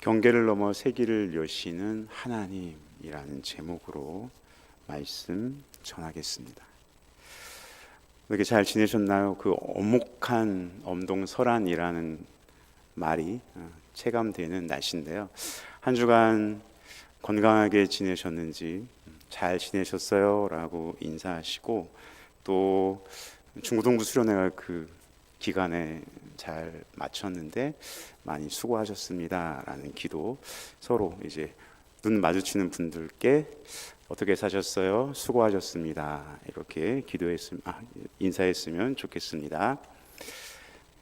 경계를 넘어 세기를 여시는 하나님이라는 제목으로 말씀 전하겠습니다. 이렇게 잘 지내셨나요? 그 엄혹한 엄동설한이라는 말이 체감되는 날씨인데요. 한 주간 건강하게 지내셨는지 잘 지내셨어요? 라고 인사하시고, 또 중고등부 수련회가 그 기간에 잘 마쳤는데 많이 수고하셨습니다 라는 기도, 서로 이제 눈 마주치는 분들께 어떻게 사셨어요? 수고하셨습니다 이렇게 인사했으면 좋겠습니다.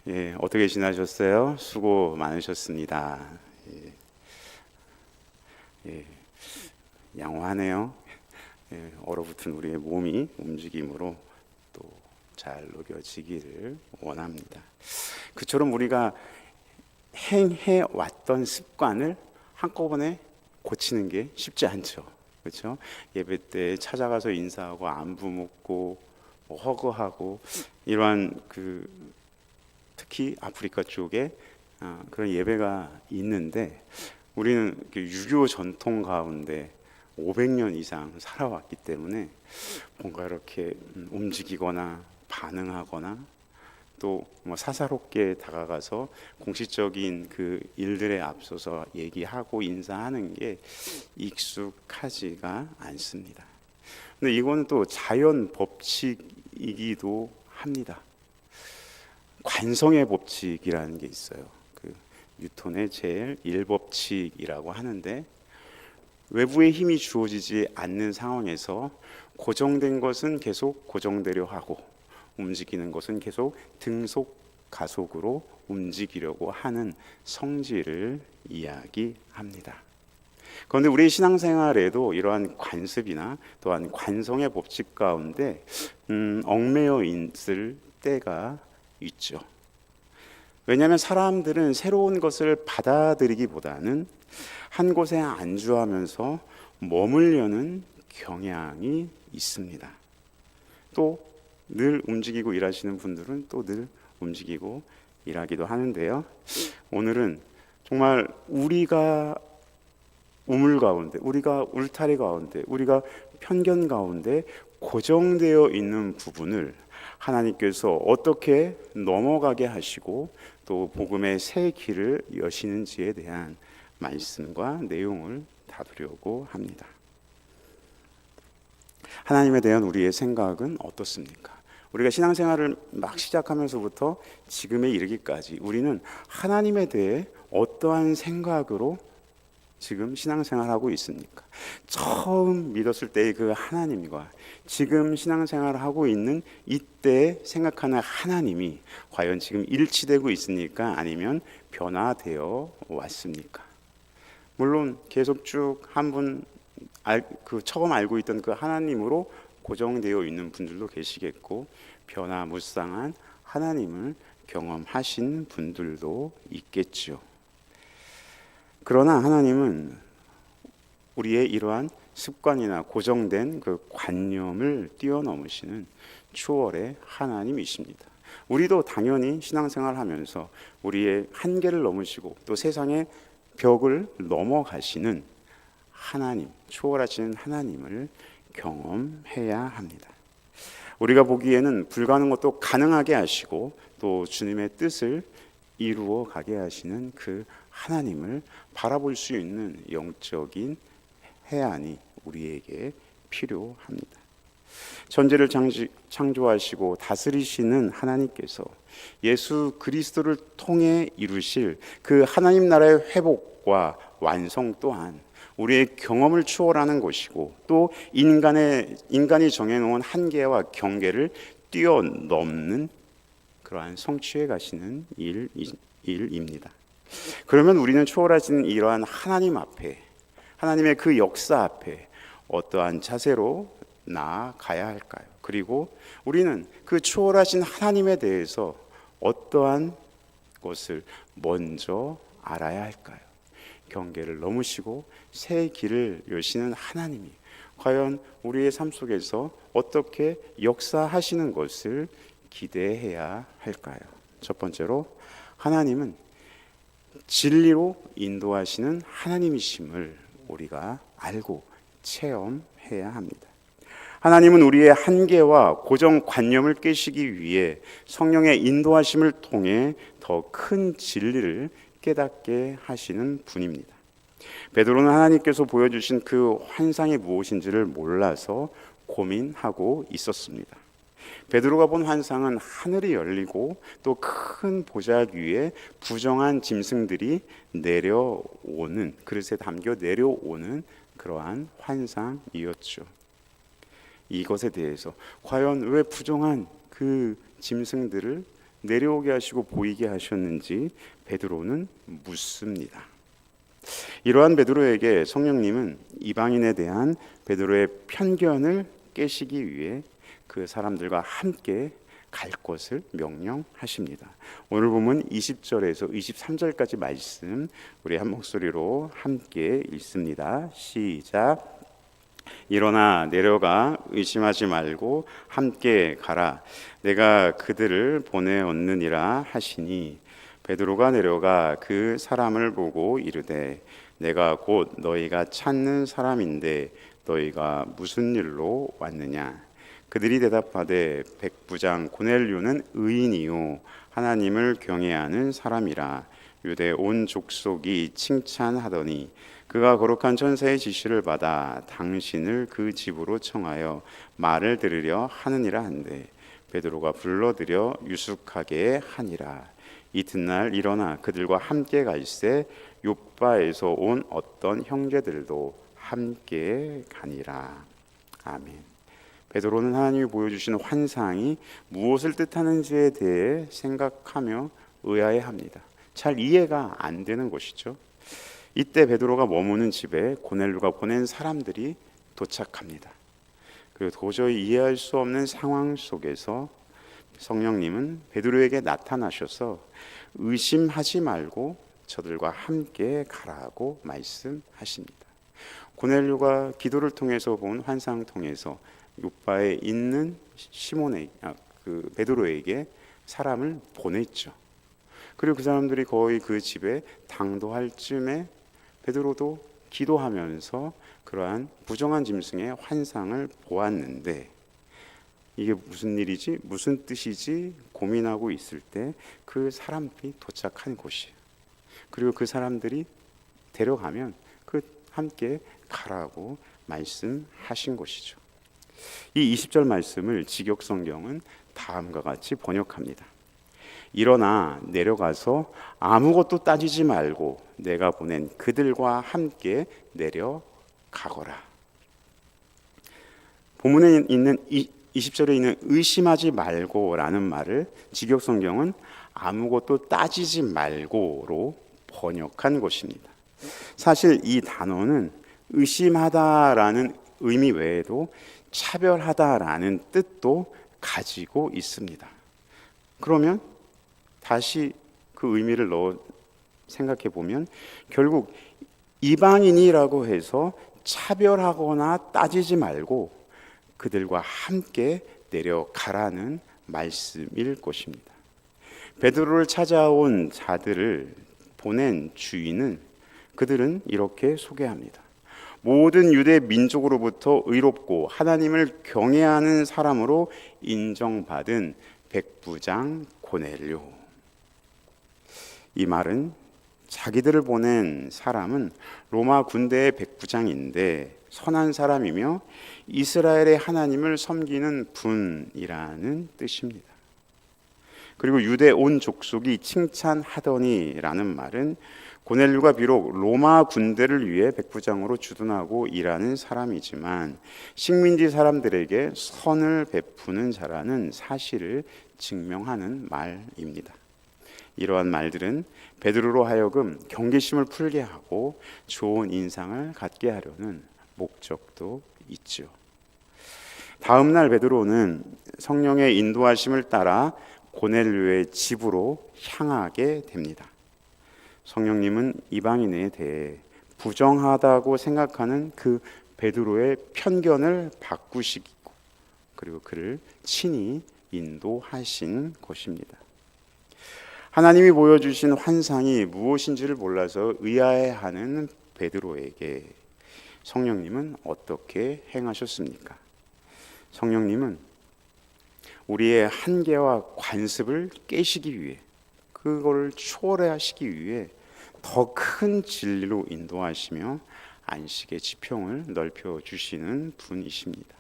예, 어떻게 지나셨어요? 수고 많으셨습니다. 예, 양호하네요. 예, 얼어붙은 우리의 몸이 움직임으로 또 잘 녹여지기를 원합니다. 그처럼 우리가 행해 왔던 습관을 한꺼번에 고치는 게 쉽지 않죠. 그렇죠? 예배 때 찾아가서 인사하고 안부 묻고 허그하고 이러한 특히 아프리카 쪽에 그런 예배가 있는데, 우리는 유교 전통 가운데 500년 이상 살아왔기 때문에 뭔가 이렇게 움직이거나 반응하거나 또 사사롭게 다가가서 공식적인 그 일들에 앞서서 얘기하고 인사하는 게 익숙하지가 않습니다. 근데 이거는 또 자연 법칙이기도 합니다. 관성의 법칙이라는 게 있어요. 그 뉴턴의 제일 1법칙이라고 하는데, 외부의 힘이 주어지지 않는 상황에서 고정된 것은 계속 고정되려 하고 움직이는 것은 계속 등속 가속으로 움직이려고 하는 성질을 이야기합니다. 그런데 우리 신앙생활에도 이러한 관습이나 또한 관성의 법칙 가운데 얽매여 있을 때가 있죠. 왜냐하면 사람들은 새로운 것을 받아들이기보다는 한 곳에 안주하면서 머물려는 경향이 있습니다. 또 늘 움직이고 일하시는 분들은 또 늘 움직이고 일하기도 하는데요. 오늘은 정말 우리가 우물 가운데, 우리가 울타리 가운데, 우리가 편견 가운데 고정되어 있는 부분을 하나님께서 어떻게 넘어가게 하시고 또 복음의 새 길을 여시는지에 대한 말씀과 내용을 다루려고 합니다. 하나님에 대한 우리의 생각은 어떻습니까? 우리가 신앙생활을 막 시작하면서부터 지금에 이르기까지 우리는 하나님에 대해 어떠한 생각으로 지금 신앙생활하고 있습니까? 처음 믿었을 때의 그 하나님과 지금 신앙생활을 하고 있는 이때 생각하는 하나님이 과연 지금 일치되고 있습니까? 아니면 변화되어 왔습니까? 물론 계속 쭉 한 분 처음 알고 있던 그 하나님으로 고정되어 있는 분들도 계시겠고, 변화무쌍한 하나님을 경험하신 분들도 있겠죠. 그러나 하나님은 우리의 이러한 습관이나 고정된 그 관념을 뛰어넘으시는 초월의 하나님이십니다. 우리도 당연히 신앙생활 하면서 우리의 한계를 넘으시고 또 세상의 벽을 넘어가시는 하나님, 초월하시는 하나님을 경험해야 합니다. 우리가 보기에는 불가능한 것도 가능하게 하시고 또 주님의 뜻을 이루어 가게 하시는 그 하나님을 바라볼 수 있는 영적인 해안이 우리에게 필요합니다. 천지를 창조하시고 다스리시는 하나님께서 예수 그리스도를 통해 이루실 그 하나님 나라의 회복과 완성 또한 우리의 경험을 추월하는 것이고, 또 인간이 정해놓은 한계와 경계를 뛰어넘는 그러한 성취해 가시는 일입니다. 그러면 우리는 초월하신 이러한 하나님 앞에, 하나님의 그 역사 앞에 어떠한 자세로 나아가야 할까요? 그리고 우리는 그 초월하신 하나님에 대해서 어떠한 것을 먼저 알아야 할까요? 경계를 넘으시고 새 길을 여시는 하나님이 과연 우리의 삶 속에서 어떻게 역사하시는 것을 기대해야 할까요? 첫 번째로, 하나님은 진리로 인도하시는 하나님이심을 우리가 알고 체험해야 합니다. 하나님은 우리의 한계와 고정관념을 깨시기 위해 성령의 인도하심을 통해 더 큰 진리를 깨닫게 하시는 분입니다. 베드로는 하나님께서 보여주신 그 환상이 무엇인지를 몰라서 고민하고 있었습니다. 베드로가 본 환상은 하늘이 열리고 또 큰 보좌 위에 부정한 짐승들이 내려오는, 그릇에 담겨 내려오는 그러한 환상이었죠. 이것에 대해서 과연 왜 부정한 그 짐승들을 내려오게 하시고 보이게 하셨는지 베드로는 묻습니다. 이러한 베드로에게 성령님은 이방인에 대한 베드로의 편견을 깨시기 위해 그 사람들과 함께 갈 것을 명령하십니다. 오늘 보면 20절에서 23절까지 말씀 우리 한 목소리로 함께 읽습니다. 시작. 일어나 내려가 의심하지 말고 함께 가라. 내가 그들을 보내었느니라 하시니 베드로가 내려가 그 사람을 보고 이르되 내가 곧 너희가 찾는 사람인데 너희가 무슨 일로 왔느냐. 그들이 대답하되 백부장 고넬료는 의인이요 하나님을 경외하는 사람이라. 유대 온 족속이 칭찬하더니 그가 거룩한 천사의 지시를 받아 당신을 그 집으로 청하여 말을 들으려 하느니라 한데 베드로가 불러들여 유숙하게 하니라. 이튿날 일어나 그들과 함께 갈새 욥바에서 온 어떤 형제들도 함께 가니라. 아멘. 베드로는 하나님이 보여주신 환상이 무엇을 뜻하는지에 대해 생각하며 의아해합니다. 잘 이해가 안 되는 것이죠. 이때 베드로가 머무는 집에 고넬료가 보낸 사람들이 도착합니다. 그리고 도저히 이해할 수 없는 상황 속에서 성령님은 베드로에게 나타나셔서 의심하지 말고 저들과 함께 가라고 말씀하십니다. 고넬료가 기도를 통해서 본 환상 통해서 욥바에 있는 베드로에게 사람을 보냈죠. 그리고 그 사람들이 거의 그 집에 당도할 쯤에 베드로도 기도하면서 그러한 부정한 짐승의 환상을 보았는데 이게 무슨 일이지? 무슨 뜻이지? 고민하고 있을 때 그 사람들이 도착한 곳이에요. 그리고 그 사람들이 데려가면 그 함께 가라고 말씀하신 것이죠. 이 20절 말씀을 직역성경은 다음과 같이 번역합니다. 일어나 내려가서 아무것도 따지지 말고 내가 보낸 그들과 함께 내려가거라. 본문에 있는 20절에 있는 의심하지 말고라는 말을 직역성경은 아무것도 따지지 말고로 번역한 것입니다. 사실 이 단어는 의심하다라는 의미 외에도 차별하다라는 뜻도 가지고 있습니다. 그러면 다시 그 의미를 넣어 생각해 보면 결국 이방인이라고 해서 차별하거나 따지지 말고 그들과 함께 내려가라는 말씀일 것입니다. 베드로를 찾아온 자들을 보낸 주인은 그들은 이렇게 소개합니다. 모든 유대 민족으로부터 의롭고 하나님을 경외하는 사람으로 인정받은 백부장 고넬료. 이 말은 자기들을 보낸 사람은 로마 군대의 백부장인데 선한 사람이며 이스라엘의 하나님을 섬기는 분이라는 뜻입니다. 그리고 유대 온 족속이 칭찬하더니라는 말은 고넬료가 비록 로마 군대를 위해 백부장으로 주둔하고 일하는 사람이지만 식민지 사람들에게 선을 베푸는 자라는 사실을 증명하는 말입니다. 이러한 말들은 베드로로 하여금 경계심을 풀게 하고 좋은 인상을 갖게 하려는 목적도 있죠. 다음 날 베드로는 성령의 인도하심을 따라 고넬료의 집으로 향하게 됩니다. 성령님은 이방인에 대해 부정하다고 생각하는 그 베드로의 편견을 바꾸시고 그리고 그를 친히 인도하신 것입니다. 하나님이 보여주신 환상이 무엇인지를 몰라서 의아해하는 베드로에게 성령님은 어떻게 행하셨습니까? 성령님은 우리의 한계와 관습을 깨시기 위해, 그걸 초월하시기 위해 더 큰 진리로 인도하시며 안식의 지평을 넓혀 주시는 분이십니다.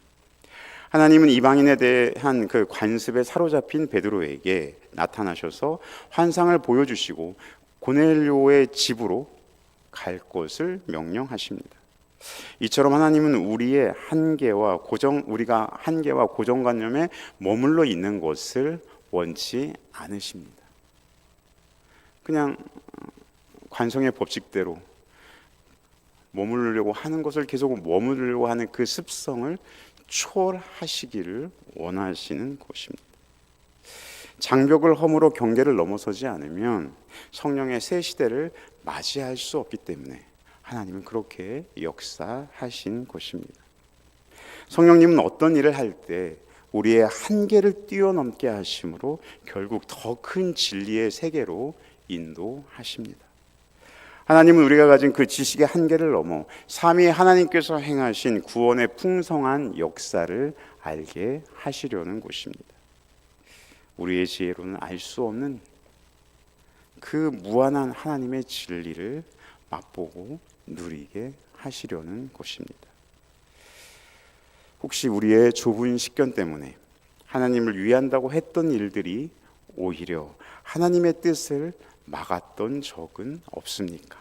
하나님은 이방인에 대한 그 관습에 사로잡힌 베드로에게 나타나셔서 환상을 보여주시고 고넬료의 집으로 갈 것을 명령하십니다. 이처럼 하나님은 우리가 한계와 고정관념에 머물러 있는 것을 원치 않으십니다. 그냥 관성의 법칙대로 머무르려고 하는 것을 계속 머무르려고 하는 그 습성을 초월하시기를 원하시는 것입니다. 장벽을 허물어 경계를 넘어서지 않으면 성령의 새 시대를 맞이할 수 없기 때문에 하나님은 그렇게 역사하신 것입니다. 성령님은 어떤 일을 할 때 우리의 한계를 뛰어넘게 하심으로 결국 더 큰 진리의 세계로 인도하십니다. 하나님은 우리가 가진 그 지식의 한계를 넘어 삼위 하나님께서 행하신 구원의 풍성한 역사를 알게 하시려는 것입니다. 우리의 지혜로는 알 수 없는 그 무한한 하나님의 진리를 맛보고 누리게 하시려는 것입니다. 혹시 우리의 좁은 식견 때문에 하나님을 위한다고 했던 일들이 오히려 하나님의 뜻을 막았던 적은 없습니까?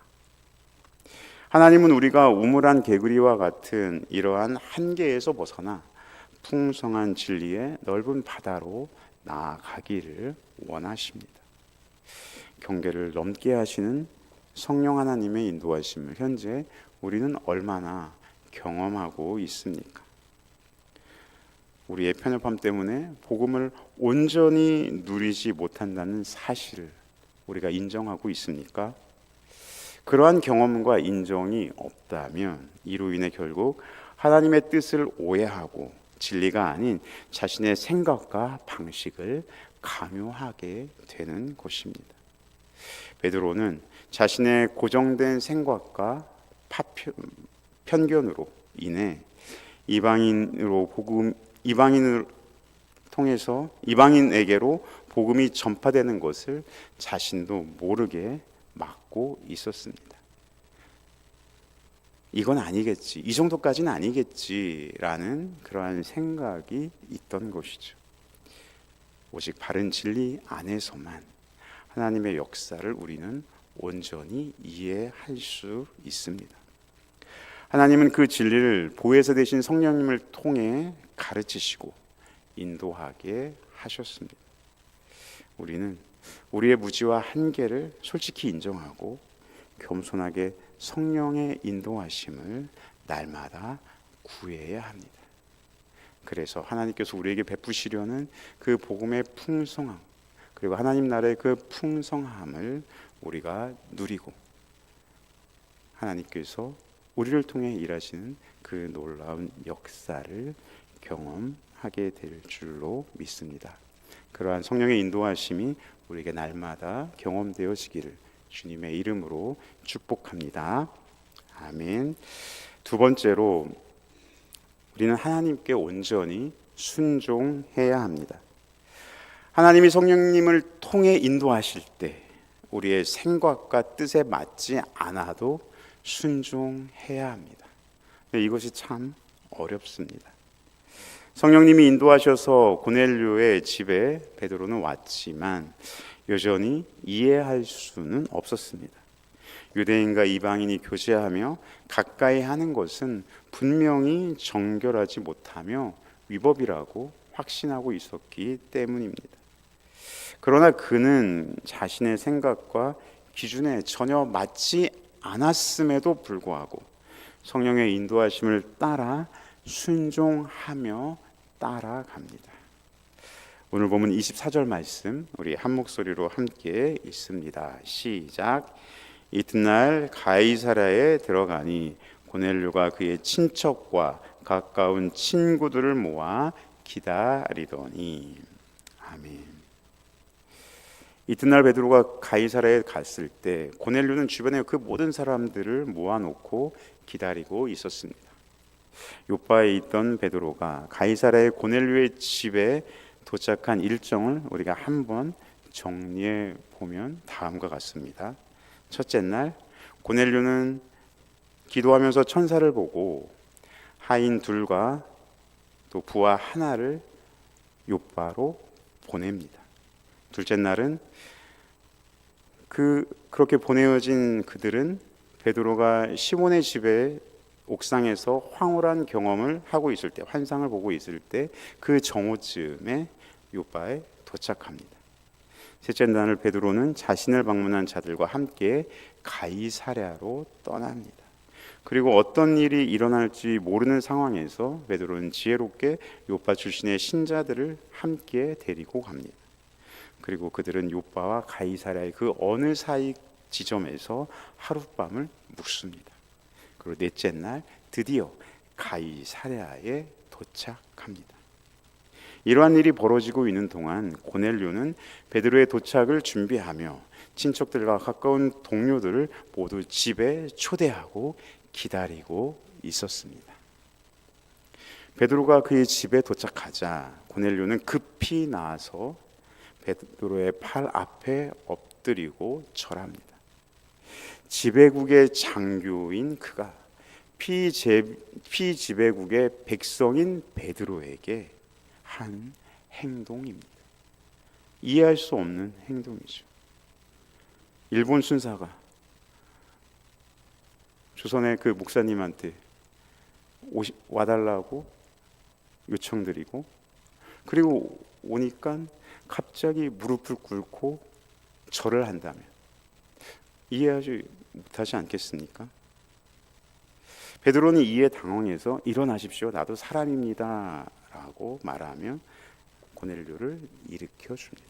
하나님은 우리가 우물한 개구리와 같은 이러한 한계에서 벗어나 풍성한 진리의 넓은 바다로 나아가기를 원하십니다. 경계를 넘게 하시는 성령 하나님의 인도하심을 현재 우리는 얼마나 경험하고 있습니까? 우리의 편협함 때문에 복음을 온전히 누리지 못한다는 사실을 우리가 인정하고 있습니까? 그러한 경험과 인정이 없다면 이로 인해 결국 하나님의 뜻을 오해하고 진리가 아닌 자신의 생각과 방식을 강요하게 되는 것입니다. 베드로는 자신의 고정된 생각과 편견으로 인해 이방인을 통해서 이방인에게로 복음이 전파되는 것을 자신도 모르게 막고 있었습니다. 이건 아니겠지, 이 정도까지는 아니겠지라는 그러한 생각이 있던 것이죠. 오직 바른 진리 안에서만 하나님의 역사를 우리는 온전히 이해할 수 있습니다. 하나님은 그 진리를 보혜사 되신 성령님을 통해 가르치시고 인도하게 하셨습니다. 우리는 우리의 무지와 한계를 솔직히 인정하고 겸손하게 성령의 인도하심을 날마다 구해야 합니다. 그래서 하나님께서 우리에게 베푸시려는 그 복음의 풍성함, 그리고 하나님 나라의 그 풍성함을 우리가 누리고 하나님께서 우리를 통해 일하시는 그 놀라운 역사를 경험하게 될 줄로 믿습니다. 그러한 성령의 인도하심이 우리에게 날마다 경험되어지기를 주님의 이름으로 축복합니다. 아멘. 두 번째로 우리는 하나님께 온전히 순종해야 합니다. 하나님이 성령님을 통해 인도하실 때 우리의 생각과 뜻에 맞지 않아도 순종해야 합니다. 이것이 참 어렵습니다. 성령님이 인도하셔서 고넬료의 집에 베드로는 왔지만 여전히 이해할 수는 없었습니다. 유대인과 이방인이 교제하며 가까이 하는 것은 분명히 정결하지 못하며 위법이라고 확신하고 있었기 때문입니다. 그러나 그는 자신의 생각과 기준에 전혀 맞지 않았음에도 불구하고 성령의 인도하심을 따라 순종하며 따라갑니다. 오늘 보면 24절 말씀 우리 한 목소리로 함께 읽습니다. 시작. 이튿날 가이사랴에 들어가니 고넬료가 그의 친척과 가까운 친구들을 모아 기다리더니. 아멘. 이튿날 베드로가 가이사랴에 갔을 때 고넬료는 주변에 그 모든 사람들을 모아놓고 기다리고 있었습니다. 요바에 있던 베드로가 가이사랴의 고넬료의 집에 도착한 일정을 우리가 한번 정리해 보면 다음과 같습니다. 첫째 날 고넬료는 기도하면서 천사를 보고 하인 둘과 또 부하 하나를 요바로 보냅니다. 둘째 날은 그렇게 보내어진 그들은 베드로가 시몬의 집에 옥상에서 황홀한 경험을 하고 있을 때, 환상을 보고 있을 때 그 정오쯤에 요바에 도착합니다. 셋째 날을 베드로는 자신을 방문한 자들과 함께 가이사랴로 떠납니다. 그리고 어떤 일이 일어날지 모르는 상황에서 베드로는 지혜롭게 요바 출신의 신자들을 함께 데리고 갑니다. 그리고 그들은 요바와 가이사랴의 그 어느 사이 지점에서 하룻밤을 묵습니다. 그리고 넷째 날 드디어 가이사랴에 도착합니다. 이러한 일이 벌어지고 있는 동안 고넬료는 베드로의 도착을 준비하며 친척들과 가까운 동료들을 모두 집에 초대하고 기다리고 있었습니다. 베드로가 그의 집에 도착하자 고넬료는 급히 나와서 베드로의 팔 앞에 엎드리고 절합니다. 지배국의 장교인 그가 피지배국의 백성인 베드로에게 한 행동입니다. 이해할 수 없는 행동이죠. 일본 순사가 조선의 그 목사님한테 와달라고 요청드리고, 그리고 오니까 갑자기 무릎을 꿇고 절을 한다면 이해하지 못하지 않겠습니까? 베드로는 이에 당황해서 일어나십시오, 나도 사람입니다 라고 말하며 고넬료를 일으켜 줍니다.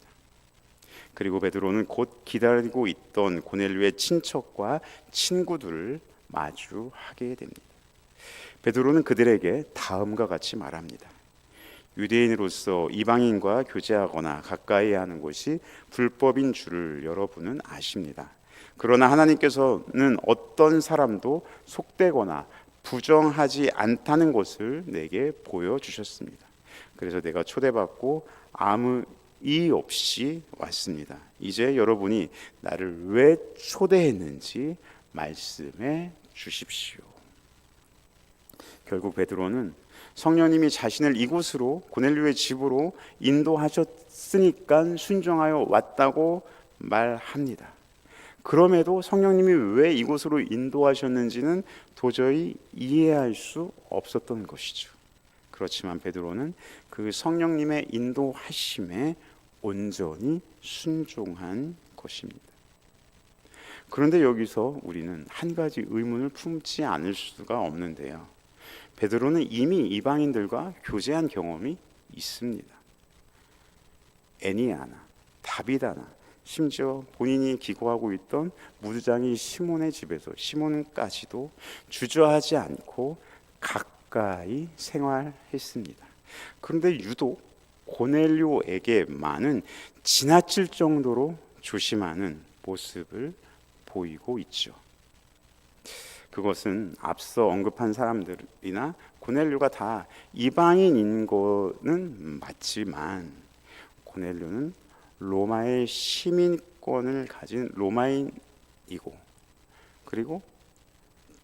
그리고 베드로는 곧 기다리고 있던 고넬료의 친척과 친구들을 마주하게 됩니다. 베드로는 그들에게 다음과 같이 말합니다. 유대인으로서 이방인과 교제하거나 가까이 하는 것이 불법인 줄을 여러분은 아십니다. 그러나 하나님께서는 어떤 사람도 속되거나 부정하지 않다는 것을 내게 보여주셨습니다. 그래서 내가 초대받고 아무 이의 없이 왔습니다. 이제 여러분이 나를 왜 초대했는지 말씀해 주십시오. 결국 베드로는 성령님이 자신을 이곳으로, 고넬료의 집으로 인도하셨으니까 순종하여 왔다고 말합니다. 그럼에도 성령님이 왜 이곳으로 인도하셨는지는 도저히 이해할 수 없었던 것이죠. 그렇지만 베드로는 그 성령님의 인도하심에 온전히 순종한 것입니다. 그런데 여기서 우리는 한 가지 의문을 품지 않을 수가 없는데요. 베드로는 이미 이방인들과 교제한 경험이 있습니다. 애니아나, 다비다나, 심지어 본인이 기고하고 있던 무주장이 시몬의 집에서 시몬까지도 주저하지 않고 가까이 생활했습니다. 그런데 유독 고넬료에게만은 지나칠 정도로 조심하는 모습을 보이고 있죠. 그것은 앞서 언급한 사람들이나 고넬료가 다 이방인인 거는 맞지만 고넬료는 로마의 시민권을 가진 로마인이고, 그리고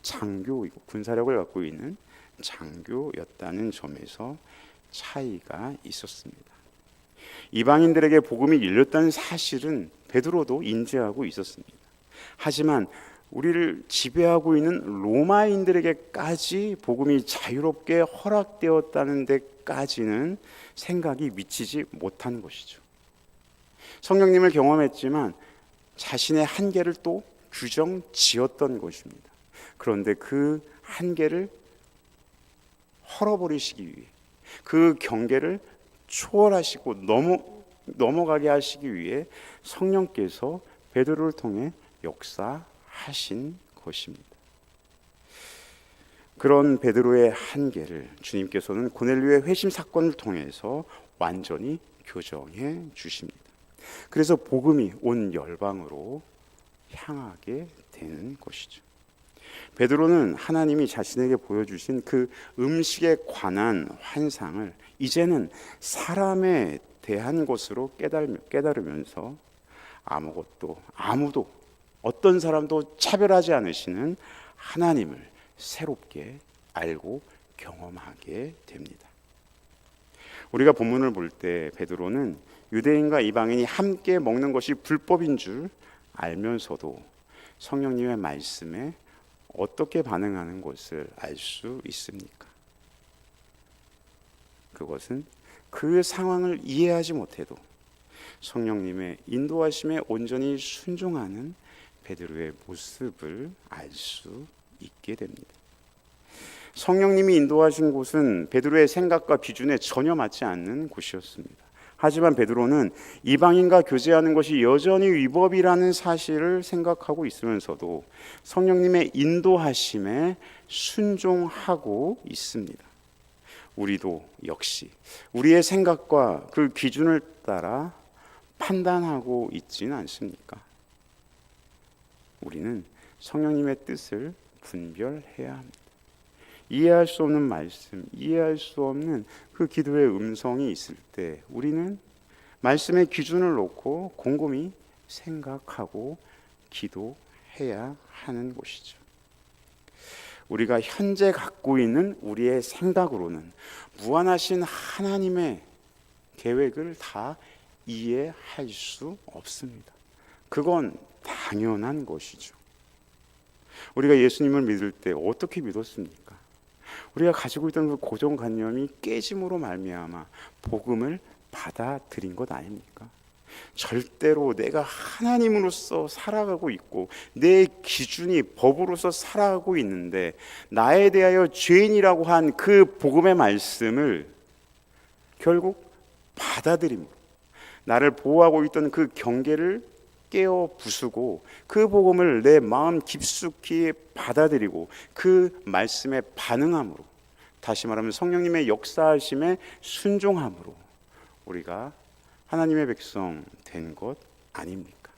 장교이고 군사력을 갖고 있는 장교였다는 점에서 차이가 있었습니다. 이방인들에게 복음이 일렸다는 사실은 베드로도 인지하고 있었습니다. 하지만 우리를 지배하고 있는 로마인들에게까지 복음이 자유롭게 허락되었다는 데까지는 생각이 미치지 못한 것이죠. 성령님을 경험했지만 자신의 한계를 또 규정 지었던 것입니다. 그런데 그 한계를 헐어버리시기 위해, 그 경계를 초월하시고 넘어가게 하시기 위해 성령께서 베드로를 통해 역사하신 것입니다. 그런 베드로의 한계를 주님께서는 고넬료의 회심 사건을 통해서 완전히 교정해 주십니다. 그래서 복음이 온 열방으로 향하게 되는 것이죠. 베드로는 하나님이 자신에게 보여주신 그 음식에 관한 환상을 이제는 사람에 대한 것으로 깨달으면서 아무도 어떤 사람도 차별하지 않으시는 하나님을 새롭게 알고 경험하게 됩니다. 우리가 본문을 볼 때 베드로는 유대인과 이방인이 함께 먹는 것이 불법인 줄 알면서도 성령님의 말씀에 어떻게 반응하는 것을 알 수 있습니까? 그것은 그 상황을 이해하지 못해도 성령님의 인도하심에 온전히 순종하는 베드로의 모습을 알 수 있게 됩니다. 성령님이 인도하신 곳은 베드로의 생각과 기준에 전혀 맞지 않는 곳이었습니다. 하지만 베드로는 이방인과 교제하는 것이 여전히 위법이라는 사실을 생각하고 있으면서도 성령님의 인도하심에 순종하고 있습니다. 우리도 역시 우리의 생각과 그 기준을 따라 판단하고 있지는 않습니까? 우리는 성령님의 뜻을 분별해야 합니다. 이해할 수 없는 말씀, 이해할 수 없는 그 기도의 음성이 있을 때 우리는 말씀의 기준을 놓고 곰곰이 생각하고 기도해야 하는 것이죠. 우리가 현재 갖고 있는 우리의 생각으로는 무한하신 하나님의 계획을 다 이해할 수 없습니다. 그건 당연한 것이죠. 우리가 예수님을 믿을 때 어떻게 믿었습니까? 우리가 가지고 있던 그 고정관념이 깨짐으로 말미암아 복음을 받아들인 것 아닙니까? 절대로 내가 하나님으로서 살아가고 있고 내 기준이 법으로서 살아가고 있는데 나에 대하여 죄인이라고 한 그 복음의 말씀을 결국 받아들임으로 나를 보호하고 있던 그 경계를 깨어 부수고 그 복음을 내 마음 깊숙이 받아들이고 그 말씀에 반응함으로, 다시 말하면 성령님의 역사하심에 순종함으로 우리가 하나님의 백성 된 것 아닙니까?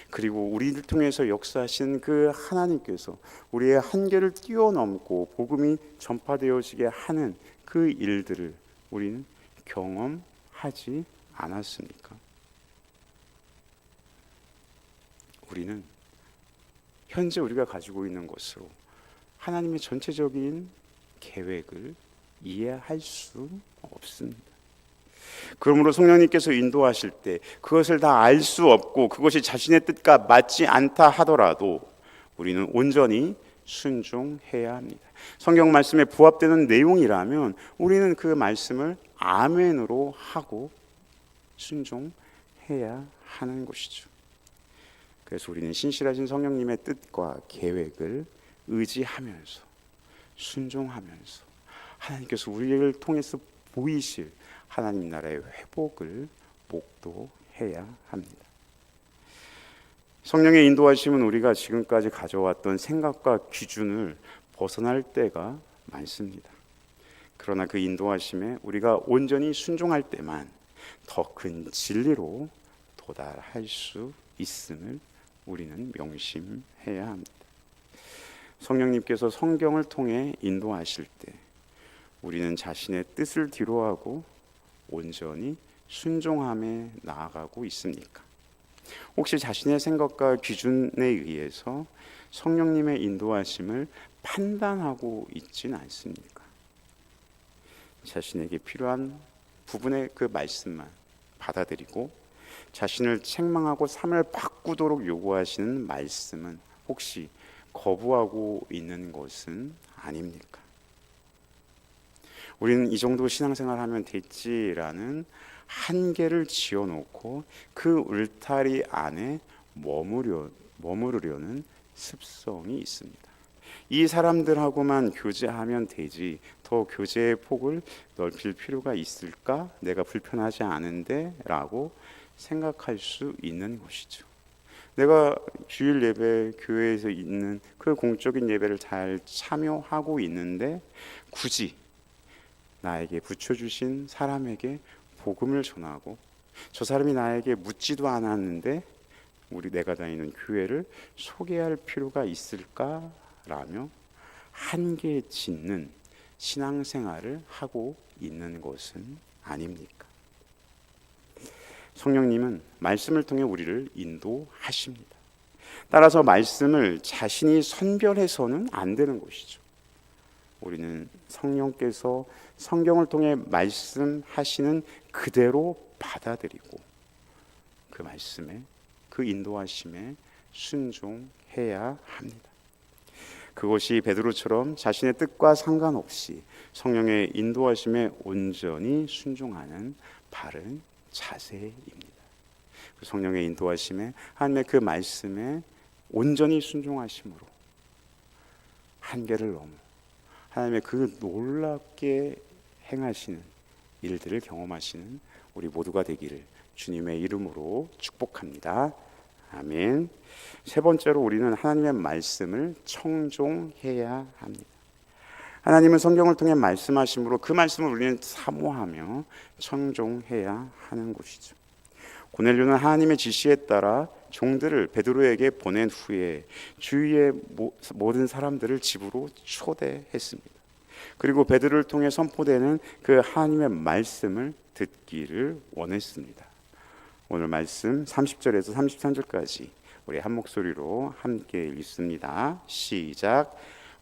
그리고 우리를 통해서 역사하신 그 하나님께서 우리의 한계를 뛰어넘고 복음이 전파되어지게 하는 그 일들을 우리는 경험하지 않았습니까? 우리는 현재 우리가 가지고 있는 것으로 하나님의 전체적인 계획을 이해할 수 없습니다. 그러므로 성령님께서 인도하실 때 그것을 다 알 수 없고 그것이 자신의 뜻과 맞지 않다 하더라도 우리는 온전히 순종해야 합니다. 성경 말씀에 부합되는 내용이라면 우리는 그 말씀을 아멘으로 하고 순종해야 하는 것이죠. 그래서 우리는 신실하신 성령님의 뜻과 계획을 의지하면서 순종하면서 하나님께서 우리를 통해서 보이실 하나님 나라의 회복을 목도해야 합니다. 성령의 인도하심은 우리가 지금까지 가져왔던 생각과 기준을 벗어날 때가 많습니다. 그러나 그 인도하심에 우리가 온전히 순종할 때만 더 큰 진리로 도달할 수 있음을 우리는 명심해야 합니다. 성령님께서 성경을 통해 인도하실 때 우리는 자신의 뜻을 뒤로하고 온전히 순종함에 나아가고 있습니까? 혹시 자신의 생각과 기준에 의해서 성령님의 인도하심을 판단하고 있지는 않습니까? 자신에게 필요한 부분의 그 말씀만 받아들이고 자신을 책망하고 삶을 바꾸도록 요구하시는 말씀은 혹시 거부하고 있는 것은 아닙니까? 우리는 이 정도 신앙생활하면 됐지라는 한계를 지어놓고 그 울타리 안에 머무르려는 습성이 있습니다. 이 사람들하고만 교제하면 되지 더 교제의 폭을 넓힐 필요가 있을까? 내가 불편하지 않은데 라고 생각할 수 있는 것이죠. 내가 주일 예배 교회에서 있는 그 공적인 예배를 잘 참여하고 있는데 굳이 나에게 붙여주신 사람에게 복음을 전하고 저 사람이 나에게 묻지도 않았는데 내가 다니는 교회를 소개할 필요가 있을까라며 한계 짓는 신앙생활을 하고 있는 것은 아닙니까? 성령님은 말씀을 통해 우리를 인도하십니다. 따라서 말씀을 자신이 선별해서는 안 되는 것이죠. 우리는 성령께서 성경을 통해 말씀하시는 그대로 받아들이고 그 말씀에, 그 인도하심에 순종해야 합니다. 그것이 베드로처럼 자신의 뜻과 상관없이 성령의 인도하심에 온전히 순종하는 바른 자세입니다. 성령의 인도하심에, 하나님의 그 말씀에 온전히 순종하심으로 한계를 넘어 하나님의 그 놀랍게 행하시는 일들을 경험하시는 우리 모두가 되기를 주님의 이름으로 축복합니다. 아멘. 세 번째로 우리는 하나님의 말씀을 청종해야 합니다. 하나님은 성경을 통해 말씀하심으로 그 말씀을 우리는 사모하며 청종해야 하는 것이죠. 고넬료는 하나님의 지시에 따라 종들을 베드로에게 보낸 후에 주위의 모든 사람들을 집으로 초대했습니다. 그리고 베드로를 통해 선포되는 그 하나님의 말씀을 듣기를 원했습니다. 오늘 말씀 30절에서 33절까지 우리 한 목소리로 함께 읽습니다. 시작.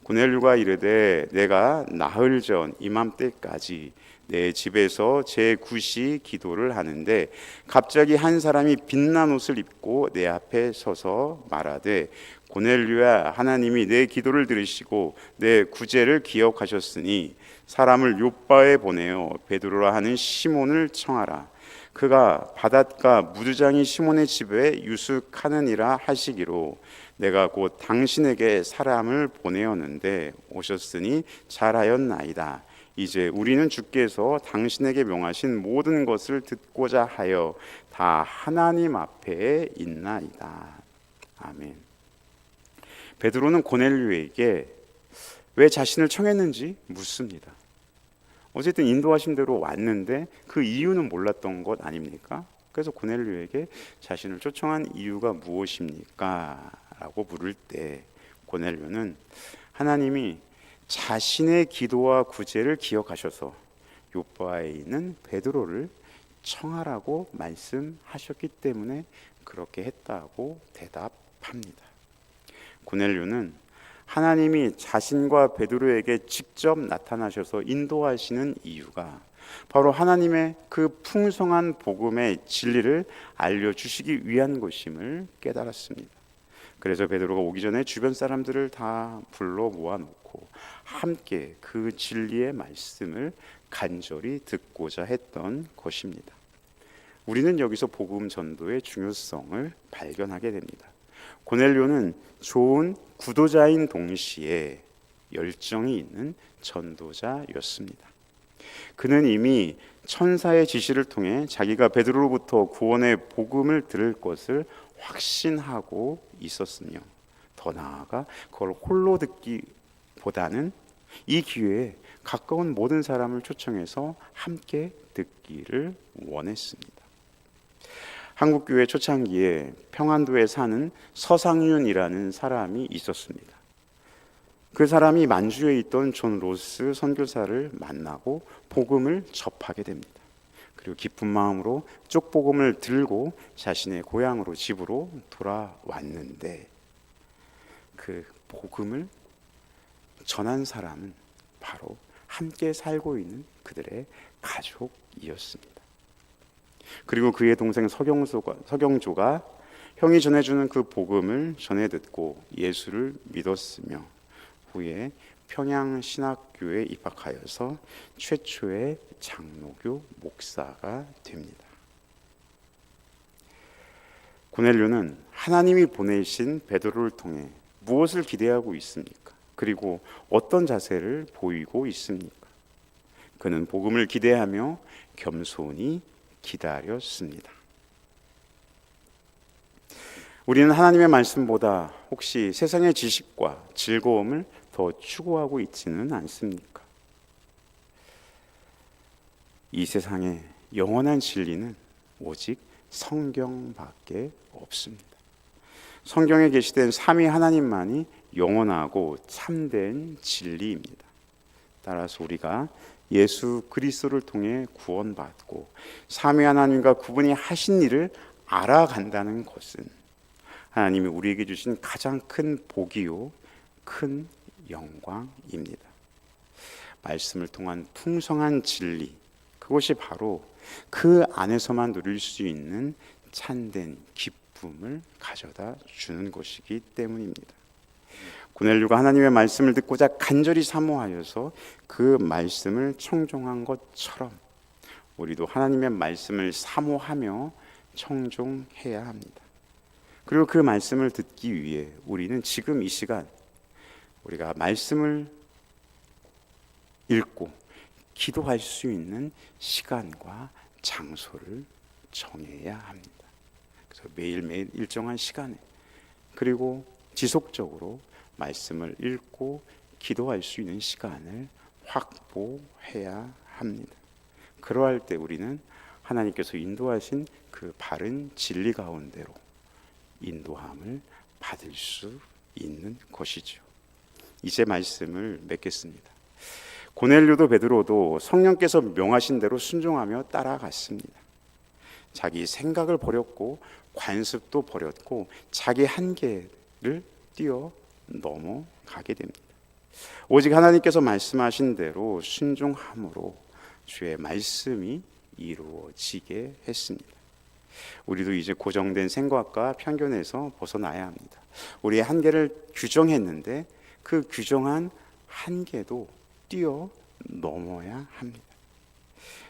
고넬료가 이르되 내가 나흘 전 이맘때까지 내 집에서 제9시 기도를 하는데 갑자기 한 사람이 빛난 옷을 입고 내 앞에 서서 말하되 고넬료야, 하나님이 내 기도를 들으시고 내 구제를 기억하셨으니 사람을 요빠에 보내어 베드로라 하는 시몬을 청하라. 그가 바닷가 무두장이 시몬의 집에 유숙하느니라 하시기로 내가 곧 당신에게 사람을 보내었는데 오셨으니 잘하였나이다. 이제 우리는 주께서 당신에게 명하신 모든 것을 듣고자 하여 다 하나님 앞에 있나이다. 아멘. 베드로는 고넬료에게 왜 자신을 청했는지 묻습니다. 어쨌든 인도하신 대로 왔는데 그 이유는 몰랐던 것 아닙니까? 그래서 고넬료에게 자신을 초청한 이유가 무엇입니까? 라고 물을 때 고넬료는 하나님이 자신의 기도와 구제를 기억하셔서 요빠에 있는 베드로를 청하라고 말씀하셨기 때문에 그렇게 했다고 대답합니다. 고넬료는 하나님이 자신과 베드로에게 직접 나타나셔서 인도하시는 이유가 바로 하나님의 그 풍성한 복음의 진리를 알려주시기 위한 것임을 깨달았습니다. 그래서 베드로가 오기 전에 주변 사람들을 다 불러 모아놓고 함께 그 진리의 말씀을 간절히 듣고자 했던 것입니다. 우리는 여기서 복음 전도의 중요성을 발견하게 됩니다. 고넬료는 좋은 구도자인 동시에 열정이 있는 전도자였습니다. 그는 이미 천사의 지시를 통해 자기가 베드로로부터 구원의 복음을 들을 것을 확신하고 있었으며 더 나아가 그걸 홀로 듣기보다는 이 기회에 가까운 모든 사람을 초청해서 함께 듣기를 원했습니다. 한국교회 초창기에 평안도에 사는 서상윤이라는 사람이 있었습니다. 그 사람이 만주에 있던 존 로스 선교사를 만나고 복음을 접하게 됩니다. 그리고 기쁜 마음으로 쪽복음을 들고 자신의 고향으로 집으로 돌아왔는데 그 복음을 전한 사람은 바로 함께 살고 있는 그들의 가족이었습니다. 그리고 그의 동생 서경조가 형이 전해주는 그 복음을 전해 듣고 예수를 믿었으며 후에 평양신학교에 입학하여서 최초의 장로교 목사가 됩니다. 고넬료는 하나님이 보내신 베드로를 통해 무엇을 기대하고 있습니까? 그리고 어떤 자세를 보이고 있습니까? 그는 복음을 기대하며 겸손히 기다렸습니다. 우리는 하나님의 말씀보다 혹시 세상의 지식과 즐거움을 더 추구하고 있지는 않습니까? 이 세상의 영원한 진리는 오직 성경밖에 없습니다. 성경에 계시된 삼위 하나님만이 영원하고 참된 진리입니다. 따라서 우리가 예수 그리스도를 통해 구원받고 삼위 하나님과 그분이 하신 일을 알아간다는 것은 하나님이 우리에게 주신 가장 큰 복이요 큰 영광입니다. 말씀을 통한 풍성한 진리, 그것이 바로 그 안에서만 누릴 수 있는 참된 기쁨을 가져다 주는 것이기 때문입니다. 고넬료가 하나님의 말씀을 듣고자 간절히 사모하여서 그 말씀을 청종한 것처럼 우리도 하나님의 말씀을 사모하며 청종해야 합니다. 그리고 그 말씀을 듣기 위해 우리는 지금 이 시간 우리가 말씀을 읽고 기도할 수 있는 시간과 장소를 정해야 합니다. 그래서 매일매일 일정한 시간에 그리고 지속적으로 말씀을 읽고 기도할 수 있는 시간을 확보해야 합니다. 그러할 때 우리는 하나님께서 인도하신 그 바른 진리 가운데로 인도함을 받을 수 있는 것이죠. 이제 말씀을 맺겠습니다. 고넬료도 베드로도 성령께서 명하신 대로 순종하며 따라갔습니다. 자기 생각을 버렸고 관습도 버렸고 자기 한계를 뛰어 넘어가게 됩니다. 오직 하나님께서 말씀하신 대로 순종함으로 주의 말씀이 이루어지게 했습니다. 우리도 이제 고정된 생각과 편견에서 벗어나야 합니다. 우리의 한계를 규정했는데 그 규정한 한계도 뛰어 넘어야 합니다.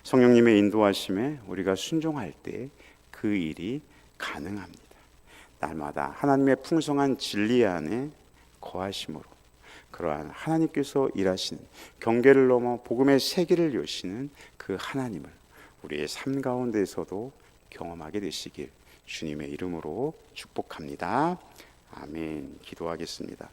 성령님의 인도하심에 우리가 순종할 때 그 일이 가능합니다. 날마다 하나님의 풍성한 진리 안에 거하심으로 그러한 하나님께서 일하시는 경계를 넘어 복음의 세계를 여시는 그 하나님을 우리의 삶 가운데서도 경험하게 되시길 주님의 이름으로 축복합니다. 아멘. 기도하겠습니다.